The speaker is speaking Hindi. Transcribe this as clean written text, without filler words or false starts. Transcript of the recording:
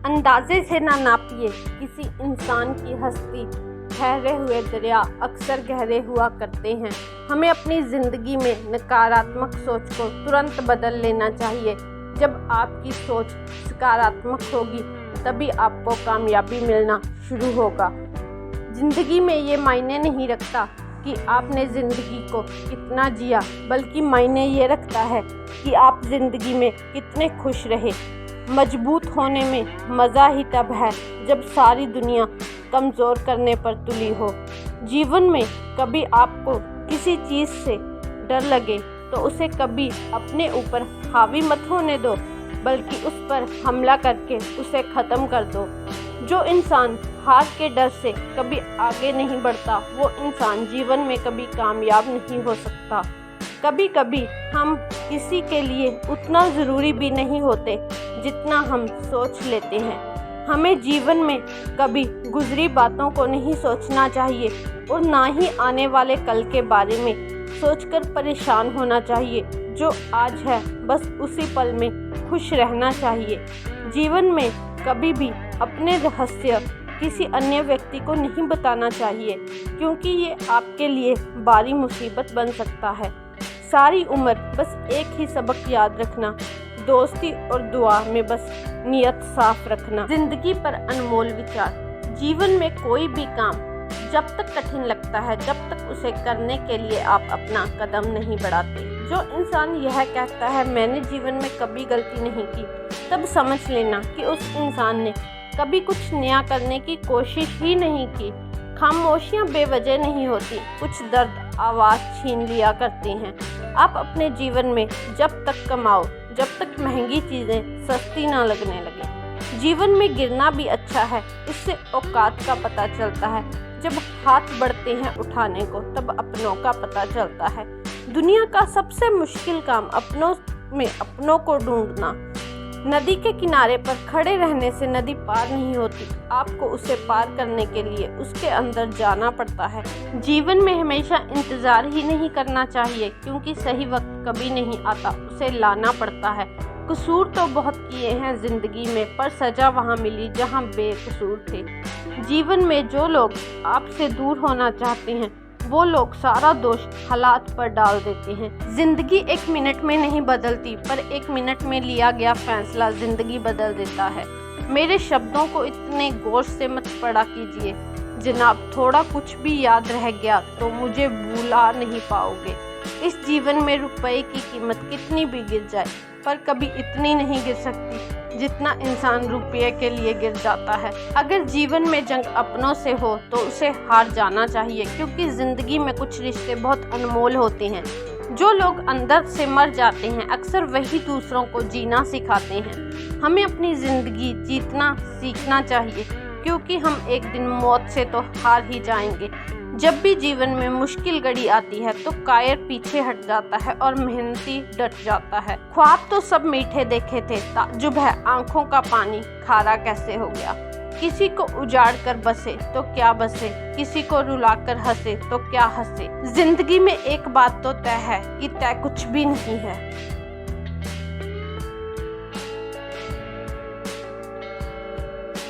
अंदाजे से ना नापिए किसी इंसान की हस्ती। ठहरे हुए दरिया अक्सर गहरे हुआ करते हैं। हमें अपनी ज़िंदगी में नकारात्मक सोच को तुरंत बदल लेना चाहिए। जब आपकी सोच सकारात्मक होगी तभी आपको कामयाबी मिलना शुरू होगा। ज़िंदगी में ये मायने नहीं रखता कि आपने ज़िंदगी को कितना जिया, बल्कि मायने ये रखता है कि आप ज़िंदगी में कितने खुश रहे। मजबूत होने में मज़ा ही तब है जब सारी दुनिया कमज़ोर करने पर तुली हो। जीवन में कभी आपको किसी चीज़ से डर लगे तो उसे कभी अपने ऊपर हावी मत होने दो, बल्कि उस पर हमला करके उसे ख़त्म कर दो। जो इंसान हार के डर से कभी आगे नहीं बढ़ता, वो इंसान जीवन में कभी कामयाब नहीं हो सकता। कभी कभी हम किसी के लिए उतना ज़रूरी भी नहीं होते जितना हम सोच लेते हैं। हमें जीवन में कभी गुजरी बातों को नहीं सोचना चाहिए और ना ही आने वाले कल के बारे में सोचकर परेशान होना चाहिए। जो आज है बस उसी पल में खुश रहना चाहिए। जीवन में कभी भी अपने रहस्य किसी अन्य व्यक्ति को नहीं बताना चाहिए, क्योंकि ये आपके लिए भारी मुसीबत बन सकता है। सारी उम्र बस एक ही सबक याद रखना, दोस्ती और दुआ में बस नियत साफ रखना। जिंदगी पर अनमोल विचार। जीवन में कोई भी काम जब तक कठिन लगता है, जब तक उसे करने के लिए आप अपना कदम नहीं बढ़ाते। जो इंसान यह कहता है मैंने जीवन में कभी गलती नहीं की, तब समझ लेना कि उस इंसान ने कभी कुछ नया करने की कोशिश ही नहीं की। खामोशियाँ बेवजह नहीं होती, कुछ दर्द आवाज़ छीन लिया करते हैं। आप अपने जीवन में जब तक कमाओ, जब तक महंगी चीज़ें सस्ती ना लगने लगे। जीवन में गिरना भी अच्छा है, इससे औकात का पता चलता है। जब हाथ बढ़ते हैं उठाने को, तब अपनों का पता चलता है। दुनिया का सबसे मुश्किल काम अपनों में अपनों को ढूंढना। नदी के किनारे पर खड़े रहने से नदी पार नहीं होती, आपको उसे पार करने के लिए उसके अंदर जाना पड़ता है। जीवन में हमेशा इंतज़ार ही नहीं करना चाहिए, क्योंकि सही वक्त कभी नहीं आता, उसे लाना पड़ता है। कसूर तो बहुत किए हैं ज़िंदगी में, पर सज़ा वहाँ मिली जहाँ बेकसूर थे। जीवन में जो लोग आपसे दूर होना चाहते हैं, वो लोग सारा दोष हालात पर डाल देते हैं। जिंदगी एक मिनट में नहीं बदलती, पर एक मिनट में लिया गया फैसला जिंदगी बदल देता है। मेरे शब्दों को इतने गौर से मत पढ़ा कीजिए जनाब, थोड़ा कुछ भी याद रह गया तो मुझे भूला नहीं पाओगे। इस जीवन में रुपए की कीमत कितनी भी गिर जाए, पर कभी इतनी नहीं गिर सकती जितना इंसान रुपये के लिए गिर जाता है। अगर जीवन में जंग अपनों से हो तो उसे हार जाना चाहिए, क्योंकि ज़िंदगी में कुछ रिश्ते बहुत अनमोल होते हैं। जो लोग अंदर से मर जाते हैं, अक्सर वही दूसरों को जीना सिखाते हैं। हमें अपनी ज़िंदगी जीतना सीखना चाहिए, क्योंकि हम एक दिन मौत से तो हार ही जाएंगे। जब भी जीवन में मुश्किल घड़ी आती है तो कायर पीछे हट जाता है और मेहनती डट जाता है। ख्वाब तो सब मीठे देखे थे, ताज्जुब है आंखों का पानी खारा कैसे हो गया। किसी को उजाड़ कर बसे तो क्या बसे, किसी को रुलाकर हंसे तो क्या हंसे। जिंदगी में एक बात तो तय है कि तय कुछ भी नहीं है।